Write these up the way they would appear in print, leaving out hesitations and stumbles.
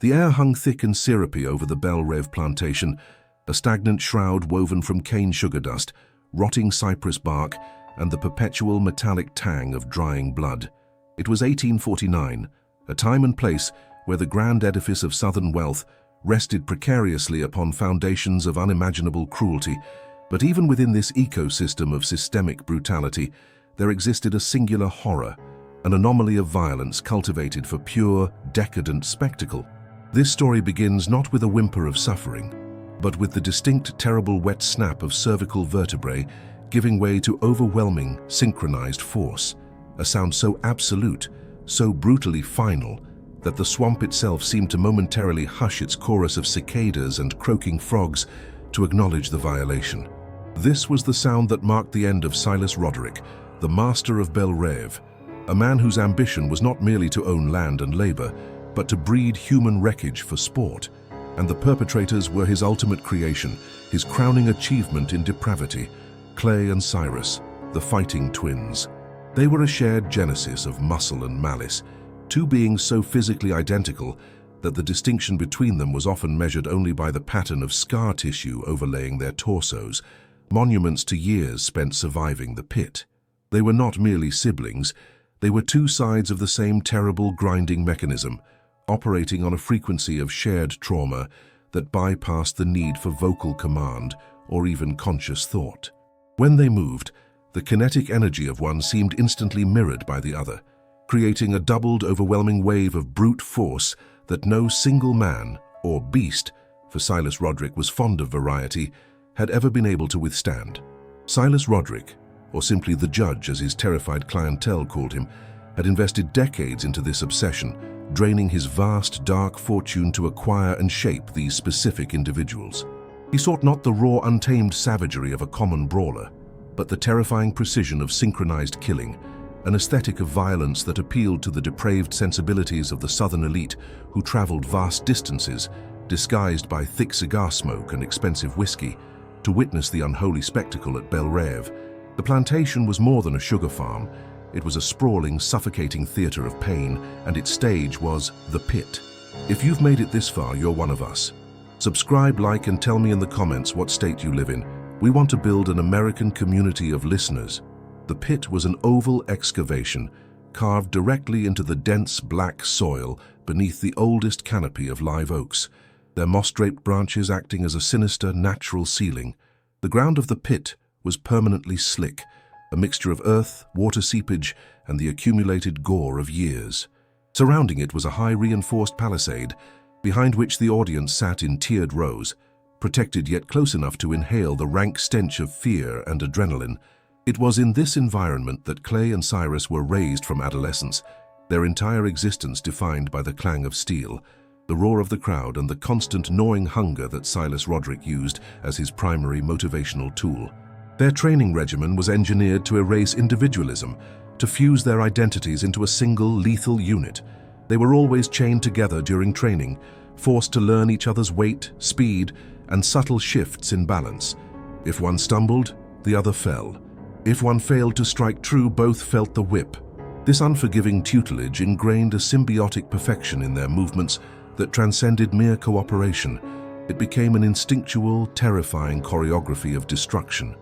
The air hung thick and syrupy over the Belle Reve plantation, a stagnant shroud woven from cane sugar dust, rotting cypress bark, and the perpetual metallic tang of drying blood. It was 1849, a time and place where the grand edifice of Southern wealth rested precariously upon foundations of unimaginable cruelty. But even within this ecosystem of systemic brutality, there existed a singular horror, an anomaly of violence cultivated for pure, decadent spectacle. This story begins not with a whimper of suffering, but with the distinct, terrible wet snap of cervical vertebrae giving way to overwhelming, synchronized force, a sound so absolute, so brutally final, that the swamp itself seemed to momentarily hush its chorus of cicadas and croaking frogs to acknowledge the violation. This was the sound that marked the end of Silas Roderick, the master of Belle Reve, a man whose ambition was not merely to own land and labor, but to breed human wreckage for sport. And the perpetrators were his ultimate creation, his crowning achievement in depravity, Clay and Cyrus, the fighting twins. They were a shared genesis of muscle and malice, two beings so physically identical that the distinction between them was often measured only by the pattern of scar tissue overlaying their torsos, monuments to years spent surviving the pit. They were not merely siblings, they were two sides of the same terrible grinding mechanism, operating on a frequency of shared trauma that bypassed the need for vocal command or even conscious thought. When they moved, the kinetic energy of one seemed instantly mirrored by the other, creating a doubled, overwhelming wave of brute force that no single man, or beast, for Silas Roderick was fond of variety, had ever been able to withstand. Silas Roderick, or simply the Judge as his terrified clientele called him, had invested decades into this obsession, draining his vast, dark fortune to acquire and shape these specific individuals. He sought not the raw, untamed savagery of a common brawler, but the terrifying precision of synchronized killing, an aesthetic of violence that appealed to the depraved sensibilities of the Southern elite who traveled vast distances, disguised by thick cigar smoke and expensive whiskey, to witness the unholy spectacle at Belle Reve. The plantation was more than a sugar farm. It was a sprawling, suffocating theater of pain, and its stage was the pit. If you've made it this far, you're one of us. Subscribe, like, and tell me in the comments what state you live in. We want to build an American community of listeners. The pit was an oval excavation carved directly into the dense black soil beneath the oldest canopy of live oaks, their moss-draped branches acting as a sinister, natural ceiling. The ground of the pit was permanently slick, a mixture of earth, water seepage, and the accumulated gore of years. Surrounding it was a high reinforced palisade, behind which the audience sat in tiered rows, protected yet close enough to inhale the rank stench of fear and adrenaline. It was in this environment that Clay and Cyrus were raised from adolescence, their entire existence defined by the clang of steel, the roar of the crowd, and the constant gnawing hunger that Silas Roderick used as his primary motivational tool. Their training regimen was engineered to erase individualism, to fuse their identities into a single lethal unit. They were always chained together during training, forced to learn each other's weight, speed, and subtle shifts in balance. If one stumbled, the other fell. If one failed to strike true, both felt the whip. This unforgiving tutelage ingrained a symbiotic perfection in their movements that transcended mere cooperation. It became an instinctual, terrifying choreography of destruction.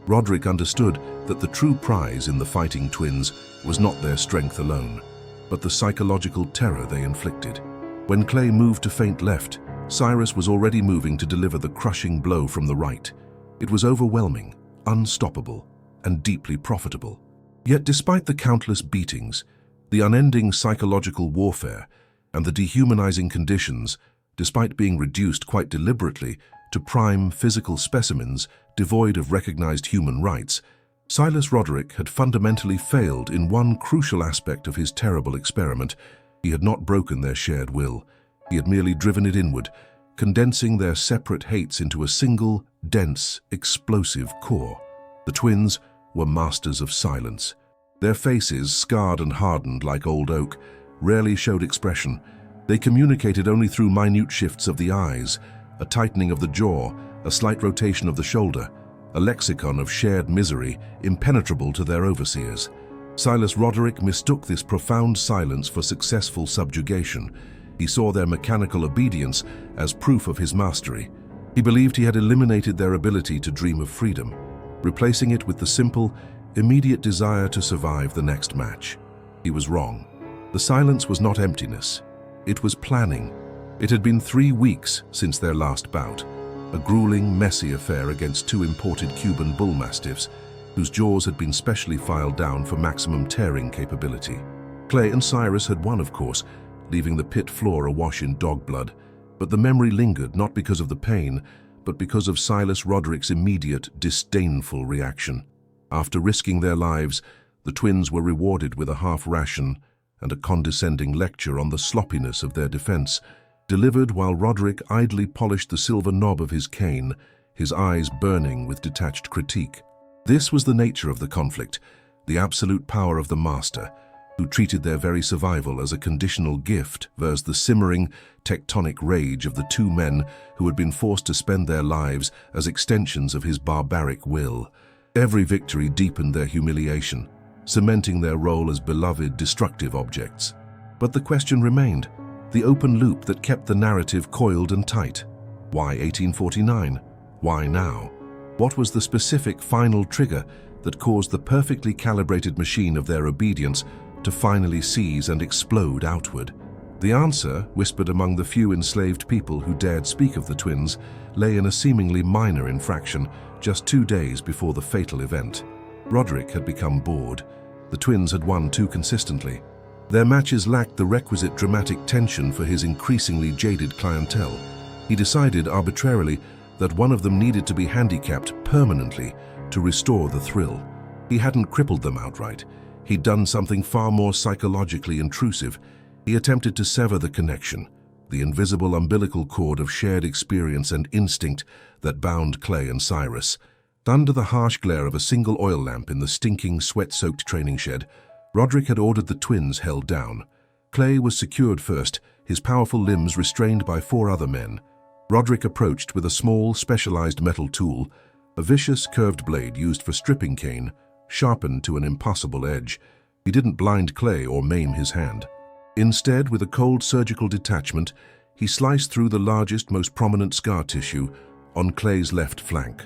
Roderick understood that the true prize in the fighting twins was not their strength alone, but the psychological terror they inflicted. When Clay moved to feint left, Cyrus was already moving to deliver the crushing blow from the right. It was overwhelming, unstoppable, and deeply profitable. Yet despite the countless beatings, the unending psychological warfare, and the dehumanizing conditions, despite being reduced quite deliberately to prime physical specimens devoid of recognized human rights, Silas Roderick had fundamentally failed in one crucial aspect of his terrible experiment. He had not broken their shared will. He had merely driven it inward, condensing their separate hates into a single, dense, explosive core. The twins were masters of silence. Their faces, scarred and hardened like old oak, rarely showed expression. They communicated only through minute shifts of the eyes, a tightening of the jaw, a slight rotation of the shoulder, a lexicon of shared misery impenetrable to their overseers. Silas Roderick mistook this profound silence for successful subjugation. He saw their mechanical obedience as proof of his mastery. He believed he had eliminated their ability to dream of freedom, replacing it with the simple, immediate desire to survive the next match. He was wrong. The silence was not emptiness. It was planning. It had been 3 weeks since their last bout, a grueling, messy affair against 2 imported Cuban bull mastiffs, whose jaws had been specially filed down for maximum tearing capability. Clay and Cyrus had won, of course, leaving the pit floor awash in dog blood, but the memory lingered not because of the pain, but because of Silas Roderick's immediate, disdainful reaction. After risking their lives, the twins were rewarded with a half ration and a condescending lecture on the sloppiness of their defense, delivered while Roderick idly polished the silver knob of his cane, his eyes burning with detached critique. This was the nature of the conflict, the absolute power of the master, who treated their very survival as a conditional gift versus the simmering, tectonic rage of the 2 men who had been forced to spend their lives as extensions of his barbaric will. Every victory deepened their humiliation, cementing their role as beloved, destructive objects. But the question remained, the open loop that kept the narrative coiled and tight. Why 1849? Why now? What was the specific final trigger that caused the perfectly calibrated machine of their obedience to finally seize and explode outward? The answer, whispered among the few enslaved people who dared speak of the twins, lay in a seemingly minor infraction just 2 days before the fatal event. Roderick had become bored. The twins had won too consistently. Their matches lacked the requisite dramatic tension for his increasingly jaded clientele. He decided arbitrarily that one of them needed to be handicapped permanently to restore the thrill. He hadn't crippled them outright. He'd done something far more psychologically intrusive. He attempted to sever the connection, the invisible umbilical cord of shared experience and instinct that bound Clay and Cyrus. Under the harsh glare of a single oil lamp in the stinking, sweat-soaked training shed, Roderick had ordered the twins held down. Clay was secured first, his powerful limbs restrained by 4 other men. Roderick approached with a small, specialized metal tool, a vicious, curved blade used for stripping cane, sharpened to an impossible edge. He didn't blind Clay or maim his hand. Instead, with a cold surgical detachment, he sliced through the largest, most prominent scar tissue on Clay's left flank,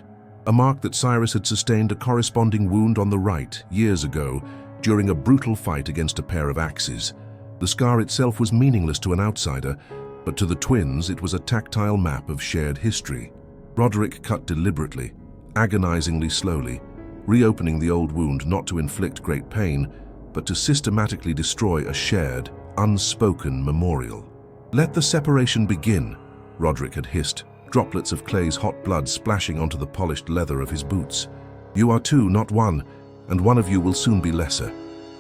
a mark that Cyrus had sustained a corresponding wound on the right years ago during a brutal fight against a pair of axes. The scar itself was meaningless to an outsider, but to the twins it was a tactile map of shared history. Roderick cut deliberately, agonizingly slowly, reopening the old wound not to inflict great pain, but to systematically destroy a shared, unspoken memorial. "Let the separation begin," Roderick had hissed, droplets of Clay's hot blood splashing onto the polished leather of his boots. "You are 2, not 1, and one of you will soon be lesser."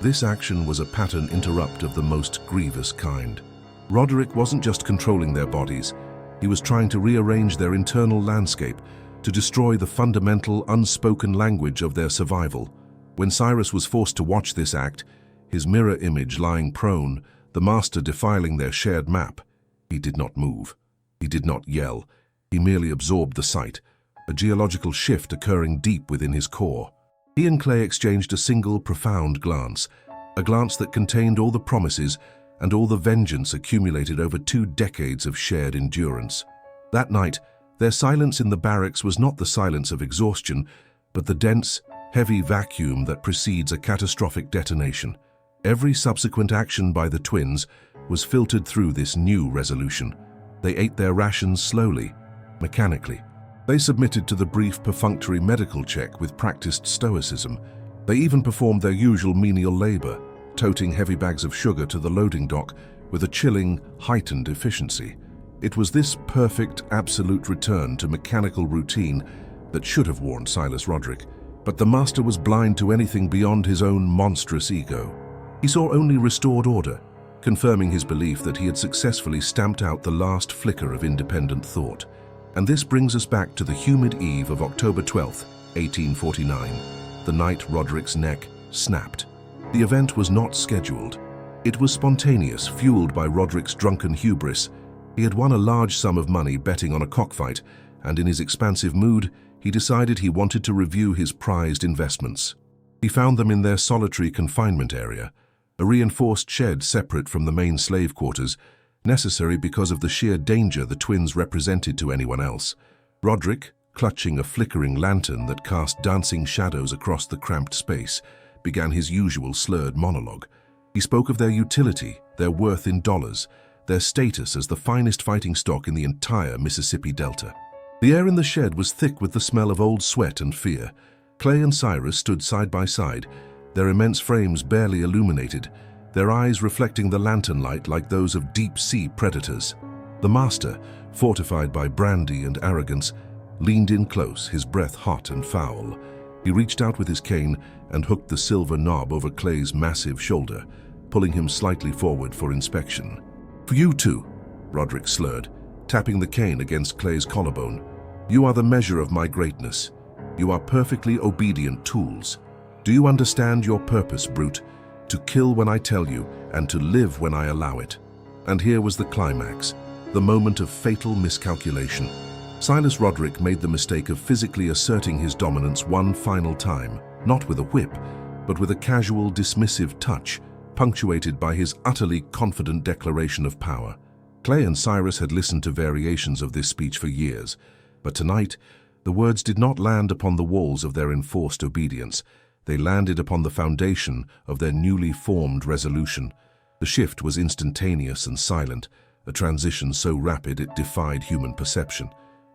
This action was a pattern interrupt of the most grievous kind. Roderick wasn't just controlling their bodies, he was trying to rearrange their internal landscape, to destroy the fundamental, unspoken language of their survival. When Cyrus was forced to watch this act, his mirror image lying prone, the master defiling their shared map, he did not move. He did not yell. He merely absorbed the sight, a geological shift occurring deep within his core. He and Clay exchanged a single, profound glance, a glance that contained all the promises and all the vengeance accumulated over 2 decades of shared endurance. That night, their silence in the barracks was not the silence of exhaustion, but the dense, heavy vacuum that precedes a catastrophic detonation. Every subsequent action by the twins was filtered through this new resolution. They ate their rations slowly, mechanically. They submitted to the brief, perfunctory medical check with practiced stoicism. They even performed their usual menial labor, toting heavy bags of sugar to the loading dock with a chilling, heightened efficiency. It was this perfect, absolute return to mechanical routine that should have warned Silas Roderick, but the master was blind to anything beyond his own monstrous ego. He saw only restored order, confirming his belief that he had successfully stamped out the last flicker of independent thought. And this brings us back to the humid eve of October 12, 1849, the night Roderick's neck snapped. The event was not scheduled. It was spontaneous, fueled by Roderick's drunken hubris. He had won a large sum of money betting on a cockfight, and in his expansive mood, he decided he wanted to review his prized investments. He found them in their solitary confinement area, a reinforced shed separate from the main slave quarters, necessary because of the sheer danger the twins represented to anyone else. Roderick, clutching a flickering lantern that cast dancing shadows across the cramped space, began his usual slurred monologue. He spoke of their utility, their worth in dollars, their status as the finest fighting stock in the entire Mississippi Delta. The air in the shed was thick with the smell of old sweat and fear. Clay and Cyrus stood side by side, their immense frames barely illuminated, their eyes reflecting the lantern light like those of deep-sea predators. The master, fortified by brandy and arrogance, leaned in close, his breath hot and foul. He reached out with his cane and hooked the silver knob over Clay's massive shoulder, pulling him slightly forward for inspection. "For you too," Roderick slurred, tapping the cane against Clay's collarbone. "You are the measure of my greatness. You are perfectly obedient tools. Do you understand your purpose, brute? To kill when I tell you, and to live when I allow it." And here was the climax, the moment of fatal miscalculation. Silas Roderick made the mistake of physically asserting his dominance one final time, not with a whip, but with a casual, dismissive touch, punctuated by his utterly confident declaration of power. Clay and Cyrus had listened to variations of this speech for years, but tonight, the words did not land upon the walls of their enforced obedience. They landed upon the foundation of their newly formed resolution. The shift was instantaneous and silent, a transition so rapid it defied human perception.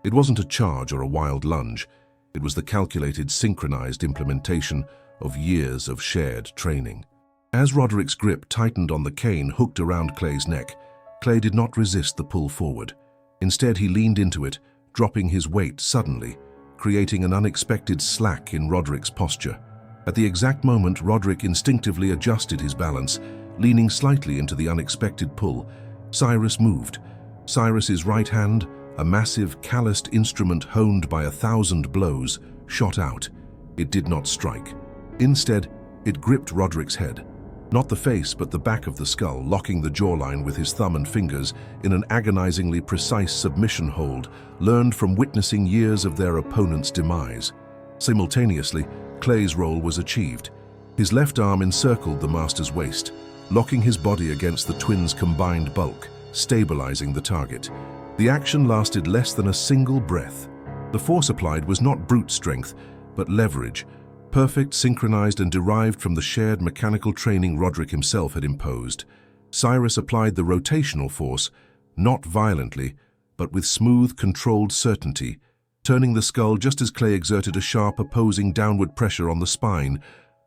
It wasn't a charge or a wild lunge. It was the calculated, synchronized implementation of years of shared training. As Roderick's grip tightened on the cane hooked around Clay's neck, Clay did not resist the pull forward. Instead, he leaned into it, dropping his weight suddenly, creating an unexpected slack in Roderick's posture. At the exact moment, Roderick instinctively adjusted his balance, leaning slightly into the unexpected pull. Cyrus moved. Cyrus's right hand, a massive, calloused instrument honed by 1,000 blows, shot out. It did not strike. Instead, it gripped Roderick's head. Not the face, but the back of the skull, locking the jawline with his thumb and fingers in an agonizingly precise submission hold, learned from witnessing years of their opponent's demise. Simultaneously, Clay's role was achieved. His left arm encircled the master's waist, locking his body against the twins' combined bulk, stabilizing the target. The action lasted less than a single breath. The force applied was not brute strength, but leverage, perfect, synchronized, and derived from the shared mechanical training Roderick himself had imposed. Cyrus applied the rotational force, not violently, but with smooth, controlled certainty, turning the skull just as Clay exerted a sharp, opposing downward pressure on the spine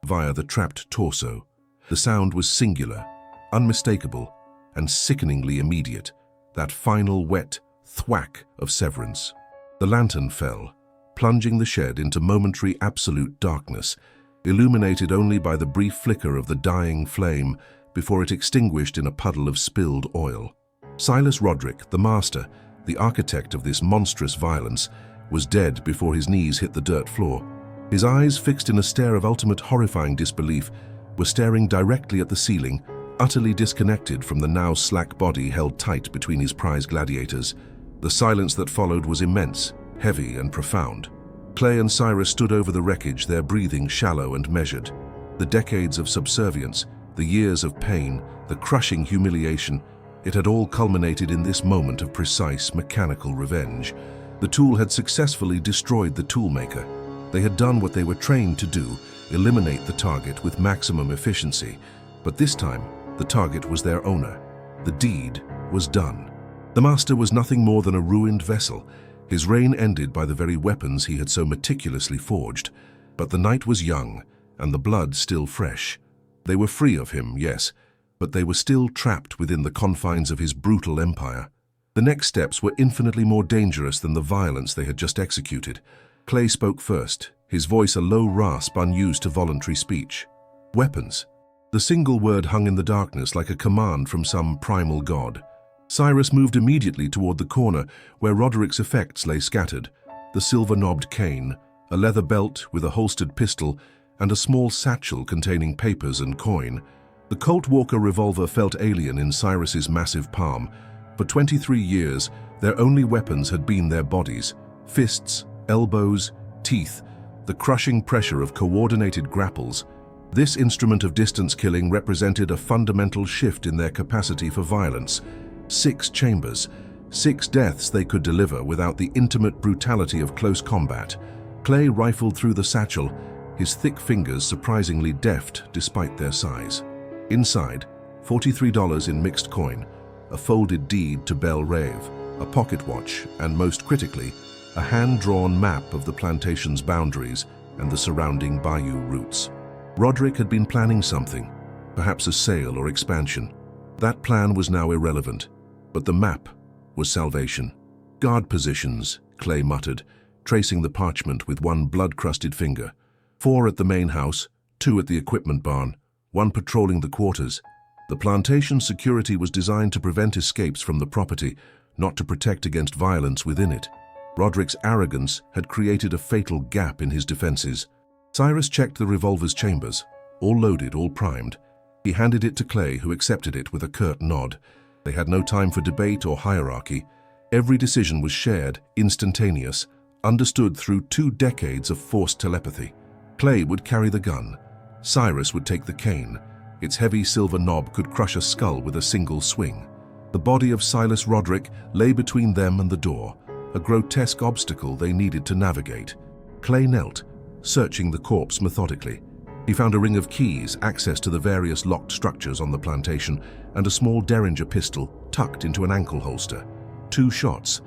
via the trapped torso. The sound was singular, unmistakable, and sickeningly immediate, that final wet thwack of severance. The lantern fell, plunging the shed into momentary absolute darkness, illuminated only by the brief flicker of the dying flame before it extinguished in a puddle of spilled oil. Silas Roderick, the master, the architect of this monstrous violence, was dead before his knees hit the dirt floor. His eyes, fixed in a stare of ultimate horrifying disbelief, were staring directly at the ceiling, utterly disconnected from the now slack body held tight between his prize gladiators. The silence that followed was immense, heavy and profound. Clay and Cyrus stood over the wreckage, their breathing shallow and measured. The decades of subservience, the years of pain, the crushing humiliation, it had all culminated in this moment of precise, mechanical revenge. The tool had successfully destroyed the toolmaker. They had done what they were trained to do, eliminate the target with maximum efficiency. But this time, the target was their owner. The deed was done. The master was nothing more than a ruined vessel, his reign ended by the very weapons he had so meticulously forged. But the night was young, and the blood still fresh. They were free of him, yes, but they were still trapped within the confines of his brutal empire. The next steps were infinitely more dangerous than the violence they had just executed. Clay spoke first, his voice a low rasp unused to voluntary speech. Weapons. The single word hung in the darkness like a command from some primal god. Cyrus moved immediately toward the corner where Roderick's effects lay scattered, the silver-knobbed cane, a leather belt with a holstered pistol, and a small satchel containing papers and coin. The Colt Walker revolver felt alien in Cyrus's massive palm. For 23 years, their only weapons had been their bodies, fists, elbows, teeth, the crushing pressure of coordinated grapples. This instrument of distance killing represented a fundamental shift in their capacity for violence. 6 chambers, 6 deaths they could deliver without the intimate brutality of close combat. Clay rifled through the satchel, his thick fingers surprisingly deft despite their size. Inside, $43 in mixed coin, a folded deed to Belle Reve, a pocket watch, and most critically, a hand-drawn map of the plantation's boundaries and the surrounding bayou routes. Roderick had been planning something, perhaps a sale or expansion. That plan was now irrelevant, but the map was salvation. "Guard positions," Clay muttered, tracing the parchment with one blood-crusted finger. 4 at the main house, 2 at the equipment barn, 1 patrolling the quarters. The plantation security was designed to prevent escapes from the property, not to protect against violence within it. Roderick's arrogance had created a fatal gap in his defenses. Cyrus checked the revolver's chambers, all loaded, all primed. He handed it to Clay, who accepted it with a curt nod. They had no time for debate or hierarchy. Every decision was shared, instantaneous, understood through 2 decades of forced telepathy. Clay would carry the gun. Cyrus would take the cane. Its heavy silver knob could crush a skull with a single swing. The body of Silas Roderick lay between them and the door, a grotesque obstacle they needed to navigate. Clay knelt, searching the corpse methodically. He found a ring of keys, access to the various locked structures on the plantation, and a small Derringer pistol tucked into an ankle holster. 2 shots.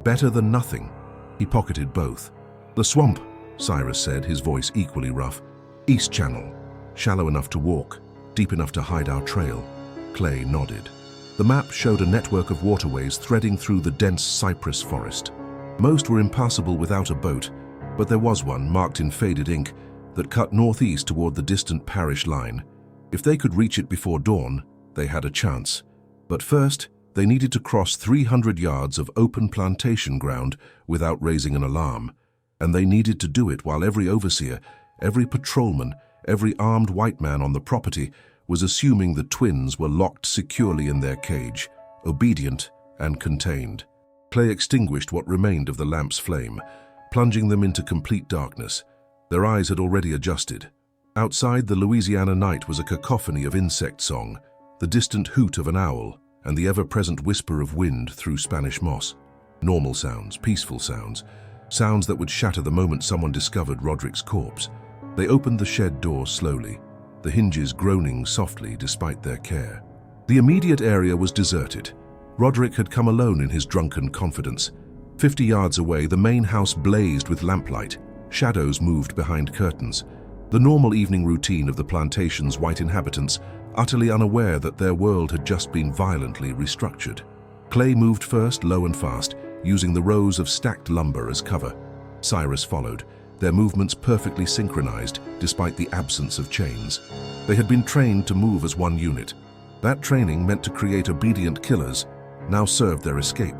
Better than nothing. He pocketed both. "The swamp," Cyrus said, his voice equally rough. "East Channel. Shallow enough to walk, deep enough to hide our trail." Clay nodded. The map showed a network of waterways threading through the dense cypress forest. Most were impassable without a boat, but there was one, marked in faded ink, that cut northeast toward the distant parish line. If they could reach it before dawn, they had a chance. But first, they needed to cross 300 yards of open plantation ground without raising an alarm. And they needed to do it while every overseer, every patrolman, every armed white man on the property was assuming the twins were locked securely in their cage, obedient and contained. Clay extinguished what remained of the lamp's flame, plunging them into complete darkness. Their eyes had already adjusted. Outside, the Louisiana night was a cacophony of insect song, the distant hoot of an owl, and the ever-present whisper of wind through Spanish moss. Normal sounds, peaceful sounds, sounds that would shatter the moment someone discovered Roderick's corpse. They opened the shed door slowly, the hinges groaning softly despite their care. The immediate area was deserted. Roderick had come alone in his drunken confidence. 50 yards away, the main house blazed with lamplight. Shadows moved behind curtains. The normal evening routine of the plantation's white inhabitants, utterly unaware that their world had just been violently restructured. Clay moved first, low and fast, using the rows of stacked lumber as cover. Cyrus followed, their movements perfectly synchronized despite the absence of chains. They had been trained to move as one unit. That training, meant to create obedient killers, now served their escape.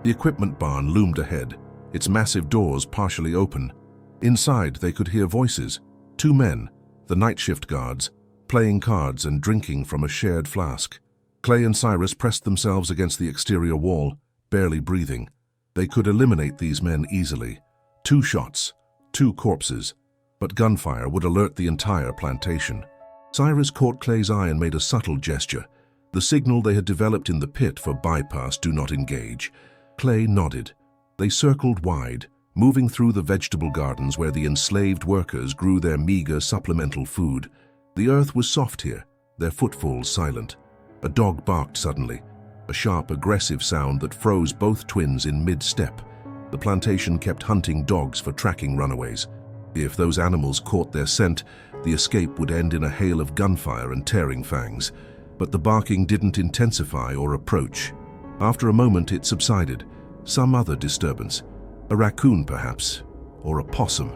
The equipment barn loomed ahead, its massive doors partially open. Inside, they could hear voices. 2 men, the night shift guards, playing cards and drinking from a shared flask. Clay and Cyrus pressed themselves against the exterior wall, barely breathing. They could eliminate these men easily. 2 shots, 2 corpses, but gunfire would alert the entire plantation. Cyrus caught Clay's eye and made a subtle gesture, the signal they had developed in the pit for bypass, do not engage. Clay nodded. They circled wide, moving through the vegetable gardens where the enslaved workers grew their meager supplemental food. The earth was soft here, their footfalls silent. A dog barked suddenly, a sharp, aggressive sound that froze both twins in mid-step. The plantation kept hunting dogs for tracking runaways. If those animals caught their scent, the escape would end in a hail of gunfire and tearing fangs. But the barking didn't intensify or approach. After a moment, it subsided. Some other disturbance. A raccoon, perhaps, or a possum.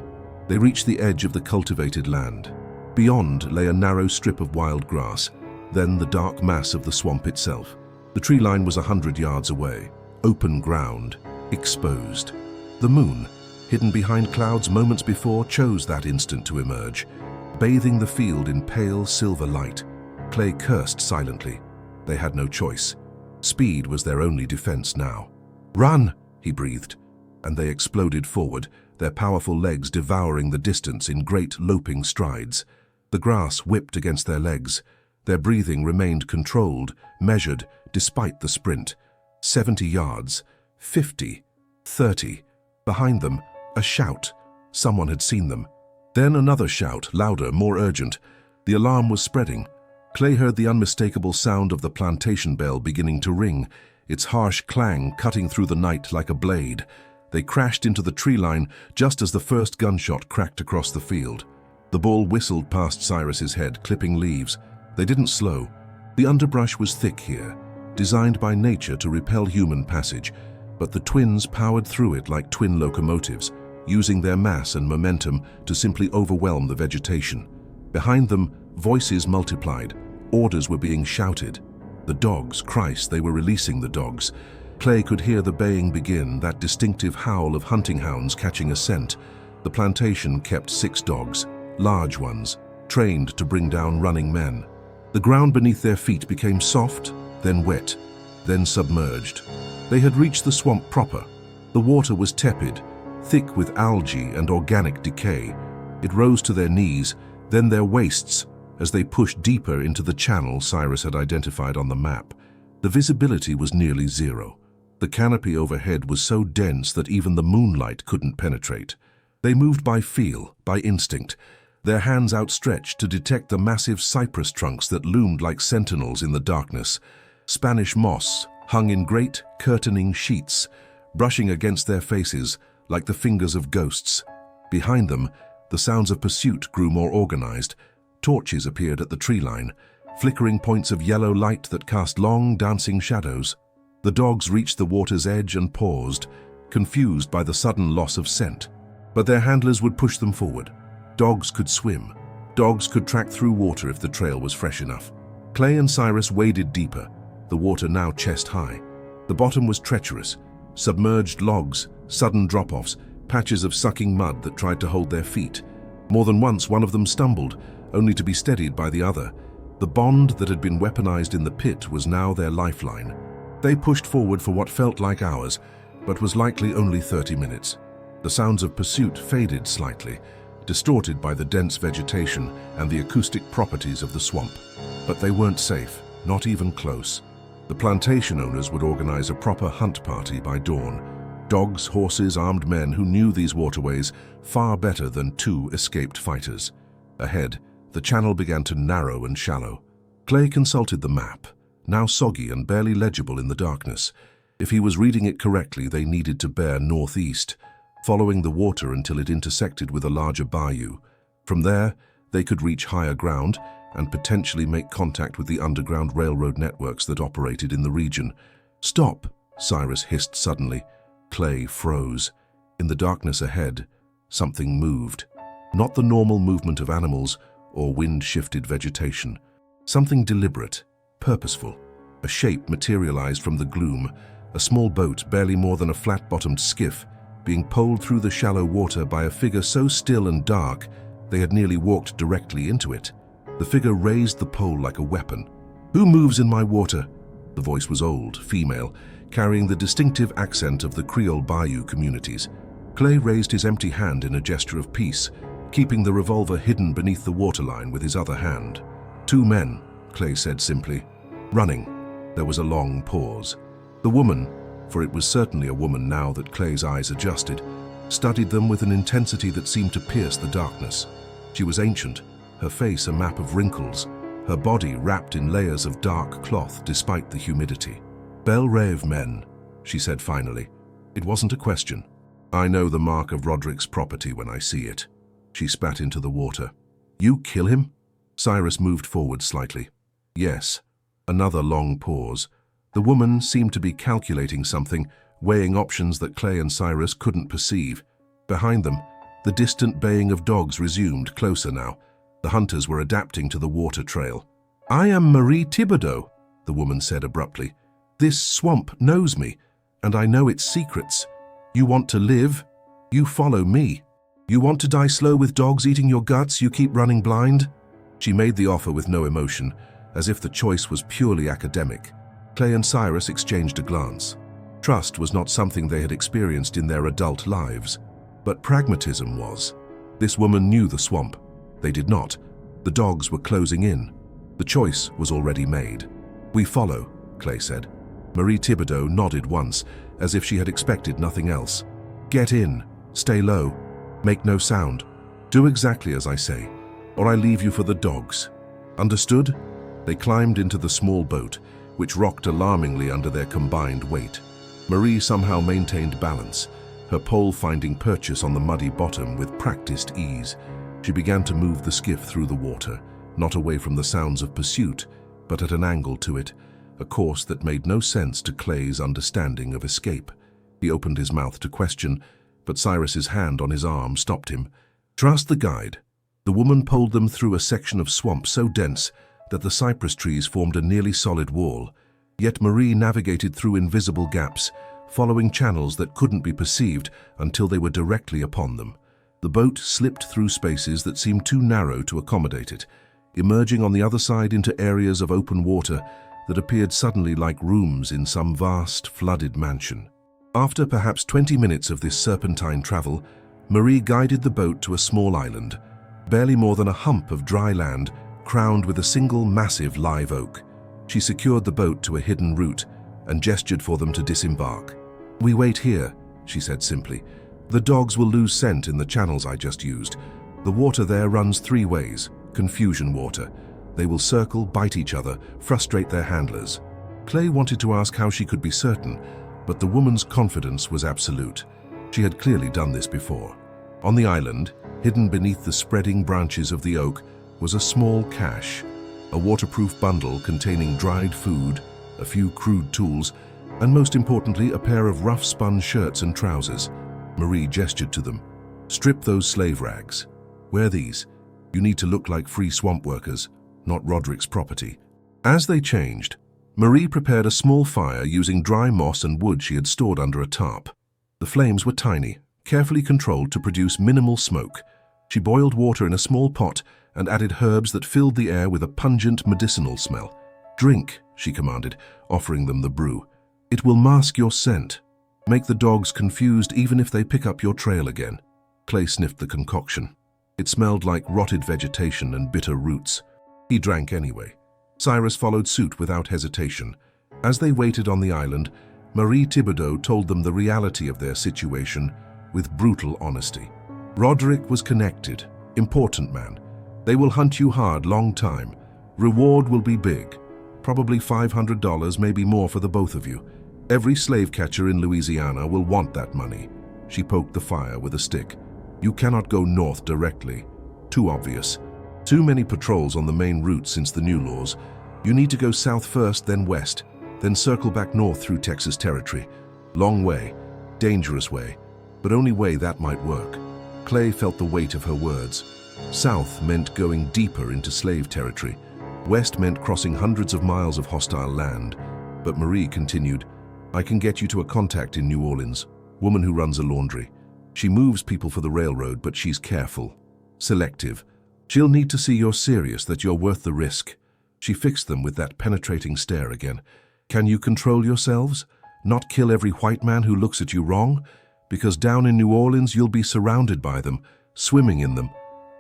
They reached the edge of the cultivated land. Beyond lay a narrow strip of wild grass, then the dark mass of the swamp itself. The tree line was 100 yards away, open ground, exposed. The moon, hidden behind clouds moments before, chose that instant to emerge, bathing the field in pale silver light. Clay cursed silently. They had no choice. Speed was their only defense now. "Run!" he breathed, and they exploded forward, their powerful legs devouring the distance in great loping strides. The grass whipped against their legs. Their breathing remained controlled, measured, despite the sprint. 70 yards, 50, 30. Behind them, a shout. Someone had seen them. Then another shout, louder, more urgent. The alarm was spreading. Clay heard the unmistakable sound of the plantation bell beginning to ring, its harsh clang cutting through the night like a blade. They crashed into the tree line just as the first gunshot cracked across the field. The bull whistled past Cyrus's head, clipping leaves. They didn't slow. The underbrush was thick here, designed by nature to repel human passage, but the twins powered through it like twin locomotives, using their mass and momentum to simply overwhelm the vegetation. Behind them, voices multiplied. Orders were being shouted. The dogs, Christ, they were releasing the dogs. Clay could hear the baying begin, that distinctive howl of hunting hounds catching a scent. The plantation kept 6 dogs, large ones, trained to bring down running men. The ground beneath their feet became soft, then wet, then submerged. They had reached the swamp proper. The water was tepid, thick with algae and organic decay. It rose to their knees, then their waists, as they pushed deeper into the channel Cyrus had identified on the map. The visibility was nearly zero. The canopy overhead was so dense that even the moonlight couldn't penetrate. They moved by feel, by instinct, their hands outstretched to detect the massive cypress trunks that loomed like sentinels in the darkness. Spanish moss hung in great, curtaining sheets, brushing against their faces like the fingers of ghosts. Behind them, the sounds of pursuit grew more organized. Torches appeared at the tree line, flickering points of yellow light that cast long, dancing shadows. The dogs reached the water's edge and paused, confused by the sudden loss of scent. But their handlers would push them forward. Dogs could swim. Dogs could track through water if the trail was fresh enough. Clay and Cyrus waded deeper, the water now chest-high. The bottom was treacherous. Submerged logs, sudden drop-offs, patches of sucking mud that tried to hold their feet. More than once, one of them stumbled, only to be steadied by the other. The bond that had been weaponized in the pit was now their lifeline. They pushed forward for what felt like hours, but was likely only 30 minutes. The sounds of pursuit faded slightly, distorted by the dense vegetation and the acoustic properties of the swamp. But they weren't safe, not even close. The plantation owners would organize a proper hunt party by dawn. Dogs, horses, armed men who knew these waterways far better than 2 escaped fighters. Ahead, the channel began to narrow and shallow. Clay consulted the map, now soggy and barely legible in the darkness. If he was reading it correctly, they needed to bear northeast, following the water until it intersected with a larger bayou. From there, they could reach higher ground and potentially make contact with the underground railroad networks that operated in the region. "Stop!" Cyrus hissed suddenly. Clay froze. In the darkness ahead, something moved. Not the normal movement of animals or wind-shifted vegetation. Something deliberate, purposeful. A shape materialized from the gloom, a small boat, barely more than a flat-bottomed skiff, being poled through the shallow water by a figure so still and dark they had nearly walked directly into it. The figure raised the pole like a weapon. "Who moves in my water?" The voice was old, female, carrying the distinctive accent of the Creole Bayou communities. Clay raised his empty hand in a gesture of peace, keeping the revolver hidden beneath the waterline with his other hand. "2 men," Clay said simply. "Running." There was a long pause. The woman, for it was certainly a woman now that Clay's eyes adjusted, studied them with an intensity that seemed to pierce the darkness. She was ancient, her face a map of wrinkles, her body wrapped in layers of dark cloth despite the humidity. "Belle Reve men," she said finally. It wasn't a question. "I know the mark of Roderick's property when I see it." She spat into the water. "You kill him?" Cyrus moved forward slightly. "Yes." Another long pause. The woman seemed to be calculating something, weighing options that Clay and Cyrus couldn't perceive. Behind them, the distant baying of dogs resumed, closer now. The hunters were adapting to the water trail. "I am Marie Thibodeau," the woman said abruptly. "This swamp knows me, and I know its secrets. You want to live? You follow me. You want to die slow with dogs eating your guts? You keep running blind?" She made the offer with no emotion, as if the choice was purely academic. Clay and Cyrus exchanged a glance. Trust was not something they had experienced in their adult lives, but pragmatism was. This woman knew the swamp. They did not. The dogs were closing in. The choice was already made. "We follow," Clay said. Marie Thibodeau nodded once, as if she had expected nothing else. "Get in, stay low, make no sound. Do exactly as I say, or I leave you for the dogs. Understood?" They climbed into the small boat, which rocked alarmingly under their combined weight. Marie somehow maintained balance, her pole finding purchase on the muddy bottom with practiced ease. She began to move the skiff through the water, not away from the sounds of pursuit, but at an angle to it, a course that made no sense to Clay's understanding of escape. He opened his mouth to question, but Cyrus's hand on his arm stopped him. "Trust the guide." The woman pulled them through a section of swamp so dense that the cypress trees formed a nearly solid wall. Yet Marie navigated through invisible gaps, following channels that couldn't be perceived until they were directly upon them. The boat slipped through spaces that seemed too narrow to accommodate it, emerging on the other side into areas of open water that appeared suddenly like rooms in some vast, flooded mansion. After perhaps 20 minutes of this serpentine travel, Marie guided the boat to a small island, barely more than a hump of dry land crowned with a single massive live oak. She secured the boat to a hidden route and gestured for them to disembark. "We wait here," she said simply. "The dogs will lose scent in the channels I just used. The water there runs 3 ways, confusion water. They will circle, bite each other, frustrate their handlers." Clay wanted to ask how she could be certain, but the woman's confidence was absolute. She had clearly done this before. On the island, hidden beneath the spreading branches of the oak, was a small cache, a waterproof bundle containing dried food, a few crude tools, and most importantly, a pair of rough-spun shirts and trousers. Marie gestured to them. "Strip those slave rags. Wear these. You need to look like free swamp workers, not Roderick's property." As they changed, Marie prepared a small fire using dry moss and wood she had stored under a tarp. The flames were tiny, carefully controlled to produce minimal smoke. She boiled water in a small pot and added herbs that filled the air with a pungent medicinal smell. "Drink," she commanded, offering them the brew. "It will mask your scent. Make the dogs confused even if they pick up your trail again." Clay sniffed the concoction. It smelled like rotted vegetation and bitter roots. He drank anyway. Cyrus followed suit without hesitation. As they waited on the island, Marie Thibodeau told them the reality of their situation with brutal honesty. Roderick was connected, important man. They will hunt you hard, long time. Reward will be big. Probably $500, maybe more for the both of you. Every slave catcher in Louisiana will want that money. She poked the fire with a stick. "You cannot go north directly. Too obvious. Too many patrols on the main route since the new laws. You need to go south first, then west, then circle back north through Texas territory. Long way, dangerous way, but only way that might work." Clay felt the weight of her words. South meant going deeper into slave territory. West meant crossing hundreds of miles of hostile land. But Marie continued, "I can get you to a contact in New Orleans, woman who runs a laundry. She moves people for the railroad, but she's careful, selective. She'll need to see you're serious, that you're worth the risk." She fixed them with that penetrating stare again. "Can you control yourselves? Not kill every white man who looks at you wrong? Because down in New Orleans you'll be surrounded by them, swimming in them,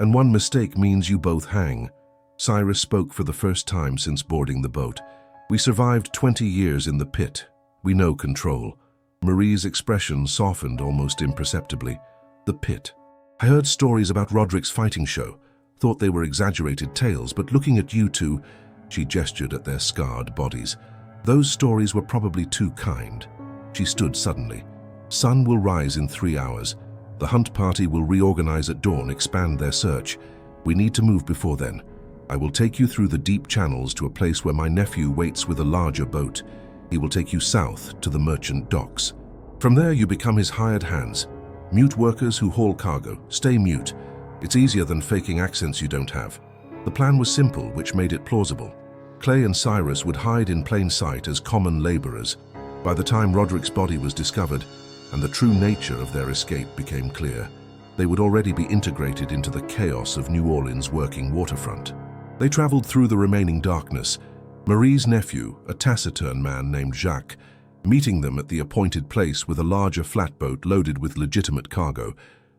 and one mistake means you both hang." Cyrus spoke for the first time since boarding the boat. "We survived 20 years in the pit. We know control." Marie's expression softened almost imperceptibly. "The pit. I heard stories about Roderick's fighting show. Thought they were exaggerated tales, but looking at you two," she gestured at their scarred bodies, "those stories were probably too kind." She stood suddenly. "Sun will rise in 3 hours. The hunt party will reorganize at dawn, expand their search. We need to move before then. I will take you through the deep channels to a place where my nephew waits with a larger boat. He will take you south to the merchant docks. From there you become his hired hands. Mute workers who haul cargo. Stay mute. It's easier than faking accents you don't have." The plan was simple, which made it plausible. Clay and Cyrus would hide in plain sight as common laborers. By the time Roderick's body was discovered, and the true nature of their escape became clear, they would already be integrated into the chaos of New Orleans' working waterfront. They traveled through the remaining darkness, Marie's nephew, a taciturn man named Jacques, meeting them at the appointed place with a larger flatboat loaded with legitimate cargo,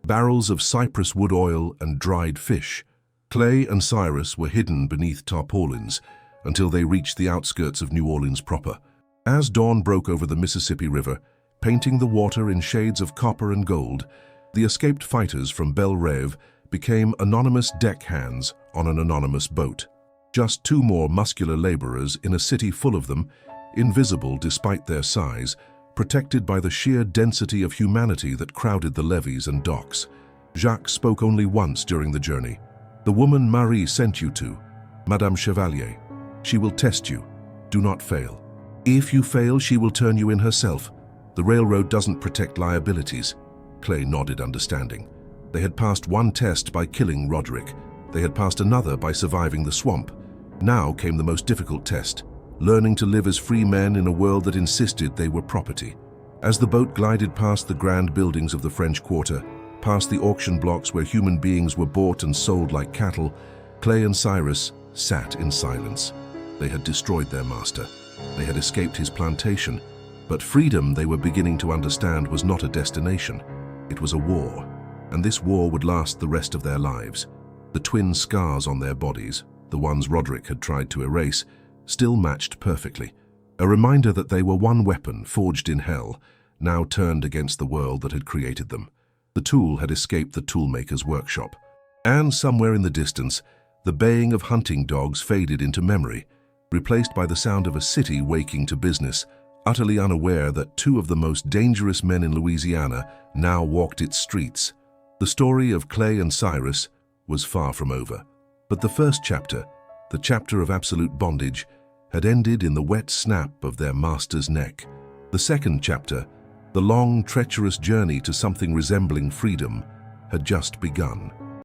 barrels of cypress wood oil and dried fish. Clay and Cyrus were hidden beneath tarpaulins until they reached the outskirts of New Orleans proper. As dawn broke over the Mississippi River, painting the water in shades of copper and gold, the escaped fighters from Belle Reve became anonymous deckhands on an anonymous boat. Just two more muscular laborers in a city full of them, invisible despite their size, protected by the sheer density of humanity that crowded the levees and docks. Jacques spoke only once during the journey. "The woman Marie sent you to, Madame Chevalier. She will test you. Do not fail. If you fail, she will turn you in herself. The railroad doesn't protect liabilities." Clay nodded, understanding. They had passed one test by killing Roderick. They had passed another by surviving the swamp. Now came the most difficult test, learning to live as free men in a world that insisted they were property. As the boat glided past the grand buildings of the French Quarter, past the auction blocks where human beings were bought and sold like cattle, Clay and Cyrus sat in silence. They had destroyed their master. They had escaped his plantation. But freedom, they were beginning to understand, was not a destination. It was a war, and this war would last the rest of their lives. The twin scars on their bodies, the ones Roderick had tried to erase, still matched perfectly. A reminder that they were one weapon forged in hell, now turned against the world that had created them. The tool had escaped the toolmaker's workshop. And somewhere in the distance, the baying of hunting dogs faded into memory, replaced by the sound of a city waking to business, utterly unaware that two of the most dangerous men in Louisiana now walked its streets. The story of Clay and Cyrus was far from over. But the first chapter, the chapter of absolute bondage, had ended in the wet snap of their master's neck. The second chapter, the long, treacherous journey to something resembling freedom, had just begun.